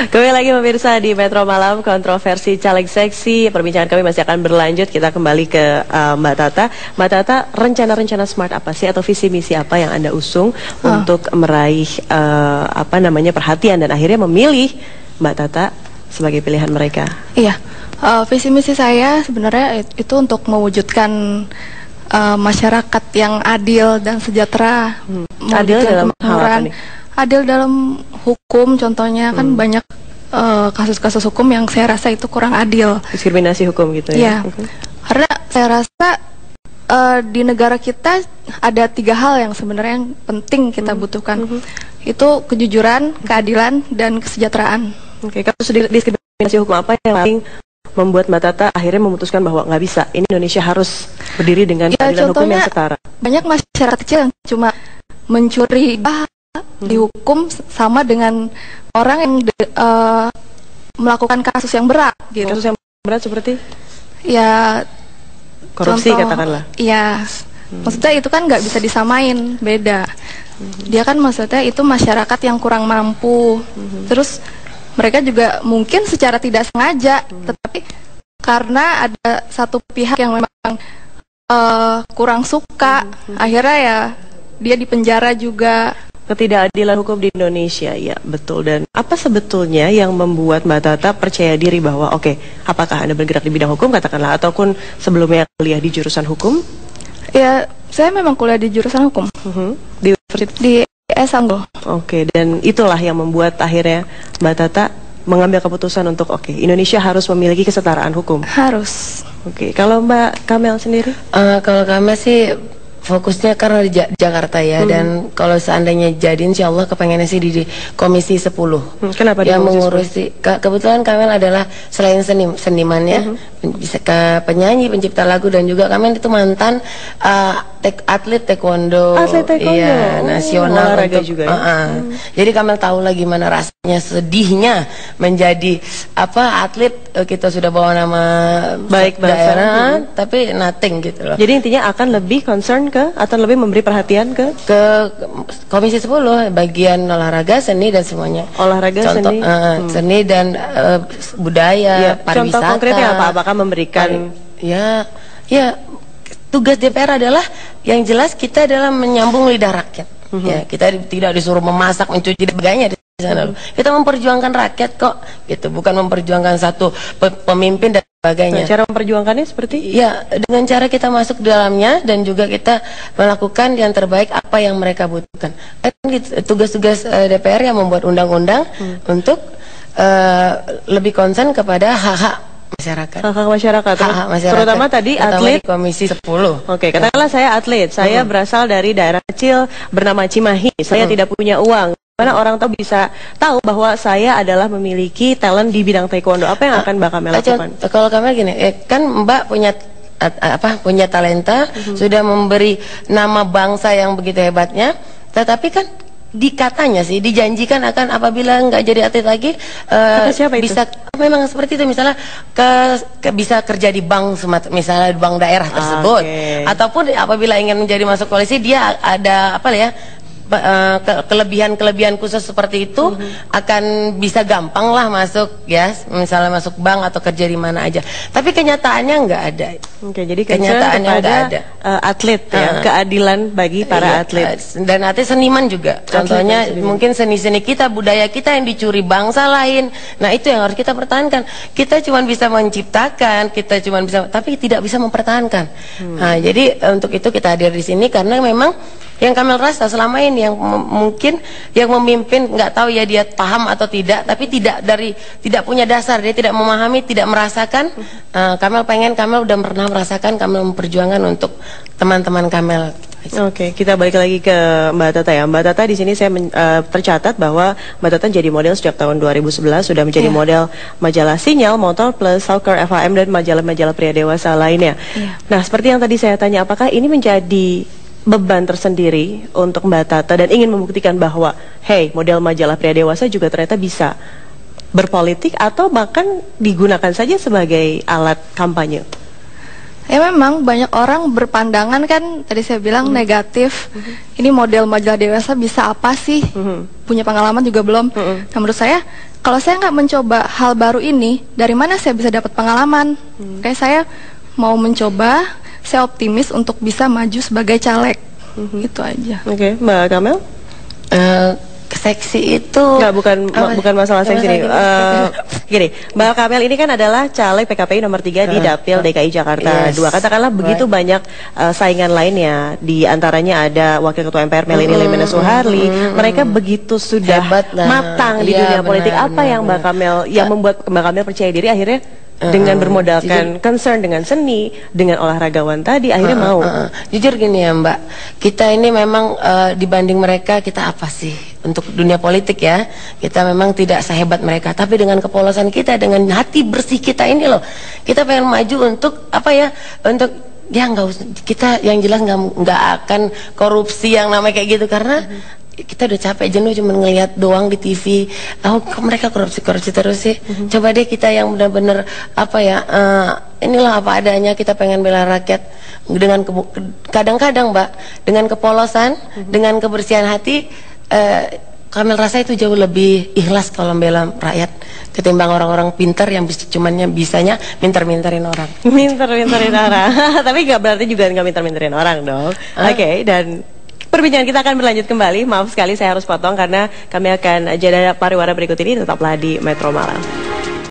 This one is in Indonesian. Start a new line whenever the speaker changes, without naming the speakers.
Kembali lagi pemirsa di Metro Malam, kontroversi caleg seksi. Perbincangan kami masih akan berlanjut. Kita kembali ke Mbak Tata. Mbak Tata, rencana-rencana smart apa sih atau visi misi apa yang Anda usung untuk meraih perhatian dan akhirnya memilih Mbak Tata sebagai pilihan mereka?
Iya, visi misi saya sebenarnya itu untuk mewujudkan masyarakat yang adil dan sejahtera.
Adil dalam hal apa nih?
Adil dalam hukum, contohnya kan banyak kasus-kasus hukum yang saya rasa itu kurang adil.
Diskriminasi hukum gitu ya?
Iya, karena saya rasa di negara kita ada 3 hal yang sebenarnya yang penting kita butuhkan. Itu kejujuran, keadilan, dan kesejahteraan.
Oke, kasus diskriminasi hukum apa yang paling membuat Mbak Tata akhirnya memutuskan bahwa nggak bisa, ini Indonesia harus berdiri dengan keadilan hukum yang setara?
Banyak masyarakat kecil yang cuma mencuri dihukum sama dengan orang yang melakukan kasus yang berat gitu.
Kasus yang berat seperti?
Ya
korupsi katakanlah.
Iya, maksudnya itu kan nggak bisa disamain, beda. Dia kan maksudnya itu masyarakat yang kurang mampu. Terus mereka juga mungkin secara tidak sengaja, tetapi karena ada satu pihak yang memang kurang suka, akhirnya ya dia dipenjara juga.
Ketidakadilan hukum di Indonesia, ya betul. Dan apa sebetulnya yang membuat Mbak Tata percaya diri bahwa apakah Anda bergerak di bidang hukum katakanlah, ataupun sebelumnya kuliah di jurusan hukum?
Ya, saya memang kuliah di jurusan hukum.
Di universitas? Di
Sanggol.
Oke, dan itulah yang membuat akhirnya Mbak Tata mengambil keputusan untuk Indonesia harus memiliki kesetaraan hukum.
Harus.
Oke, kalau Mbak Kamel sendiri?
Kalau Kamel sih fokusnya karena di Jakarta ya, dan kalau seandainya jadi insya Allah kepengennya sih di Komisi 10.
Kenapa
yang mengurusi? Kebetulan Kamel adalah selain seniman ya, bisa penyanyi, pencipta lagu, dan juga Kamel itu mantan atlet taekwondo. Iya, nasional
olahraga juga ya?
Jadi Kamel tahu lah gimana rasanya sedihnya menjadi atlet. Kita sudah bawa nama
baik
daerah, tapi nothing gitu loh.
Jadi intinya akan lebih concern atau lebih memberi perhatian ke
Komisi 10 bagian olahraga, seni, dan semuanya.
Olahraga, seni,
seni dan budaya, pariwisata.
Contoh konkretnya apa? Apakah memberikan
ya tugas DPR adalah yang jelas kita adalah menyambung lidah rakyat. Ya, kita tidak disuruh memasak, mencuci, dan sebagainya di sana. Kita memperjuangkan rakyat kok, gitu, bukan memperjuangkan satu pemimpin dan sebagainya.
Cara memperjuangkannya seperti?
Ya, dengan cara kita masuk di dalamnya dan juga kita melakukan yang terbaik apa yang mereka butuhkan. Tugas-tugas DPR yang membuat undang-undang untuk lebih konsen kepada hak-hak masyarakat.
Hak-hak masyarakat. Terutama tadi atlet.
Di Komisi 10.
Oke, katakanlah saya atlet. Saya berasal dari daerah kecil bernama Cimahi. Saya tidak punya uang. Mana orang bisa tahu bahwa saya adalah memiliki talent di bidang taekwondo. Apa yang akan Mbak Kamel lakukan?
Kalau Kamel gini, kan Mbak punya talenta, sudah memberi nama bangsa yang begitu hebatnya, tetapi kan dikatanya sih, dijanjikan akan apabila nggak jadi atlet lagi bisa memang seperti itu, misalnya bisa kerja di bank, misalnya di bank daerah tersebut, ataupun apabila ingin menjadi masuk koalisi dia ada kelebihan khusus seperti itu, akan bisa gampang lah masuk ya, misalnya masuk bank atau kerja di mana aja. Tapi kenyataannya nggak ada.
Oke, jadi
kenyataannya nggak ada.
Atlet ya, keadilan bagi para atlet
dan atlet seniman juga. Contohnya mungkin seni-seni kita, budaya kita yang dicuri bangsa lain. Nah, itu yang harus kita pertahankan. Kita cuma bisa menciptakan, tapi tidak bisa mempertahankan. Nah, jadi untuk itu kita hadir di sini karena memang yang Kamel rasa selama ini yang mungkin yang memimpin nggak tahu ya dia paham atau tidak, tapi tidak punya dasar, dia tidak memahami, tidak merasakan. Kamel udah pernah merasakan, Kamel memperjuangkan untuk teman-teman Kamel.
Oke, kita balik lagi ke Mbak Tata ya. Mbak Tata, di sini saya tercatat bahwa Mbak Tata jadi model sejak tahun 2011, sudah menjadi model majalah Sinyal, Motor Plus, Soccer, FHM, dan majalah-majalah pria dewasa lainnya. Nah, seperti yang tadi saya tanya, apakah ini menjadi beban tersendiri untuk Mbak Tata dan ingin membuktikan bahwa model majalah pria dewasa juga ternyata bisa berpolitik atau bahkan digunakan saja sebagai alat kampanye?
Ya memang banyak orang berpandangan kan, tadi saya bilang negatif. Ini model majalah dewasa bisa apa sih? Punya pengalaman juga belum. Nah, menurut saya kalau saya nggak mencoba hal baru ini, dari mana saya bisa dapat pengalaman? Kayak saya mau mencoba, saya optimis untuk bisa maju sebagai caleg. Itu aja.
Oke, Mbak Kamel?
Seksi itu
bukan masalah seksi nih. Gini, Mbak Kamel ini kan adalah caleg PKPI nomor 3 di Dapil DKI Jakarta 2. Katakanlah begitu banyak saingan lainnya, di antaranya ada Wakil Ketua MPR Melanie Lemena Suharli. Mereka begitu sudah matang di dunia politik. Apa yang Mbak Kamel yang membuat Mbak Kamel percaya diri akhirnya dengan bermodalkan concern dengan seni, dengan olahragawan tadi akhirnya mau?
Jujur gini ya Mbak, kita ini memang dibanding mereka kita apa sih untuk dunia politik ya, kita memang tidak sehebat mereka, tapi dengan kepolosan kita, dengan hati bersih kita ini loh, kita pengen maju untuk apa ya, untuk ya kita yang jelas nggak akan korupsi yang namanya kayak gitu, karena kita udah capek jenuh cuma ngelihat doang di TV. Kok mereka korupsi terus sih. Coba deh kita yang benar-benar apa ya, inilah apa adanya, kita pengen bela rakyat dengan kadang-kadang Mbak, dengan kepolosan, dengan kebersihan hati, Kamel rasa itu jauh lebih ikhlas kalau bela rakyat ketimbang orang-orang pintar yang bisanya minter-minterin orang.
Minter-minterin orang. Tapi nggak berarti juga nggak minter-minterin orang dong. Oke, dan perbincangan kita akan berlanjut kembali. Maaf sekali saya harus potong karena kami akan jeda pariwara berikut ini. Tetaplah di Metro Malam.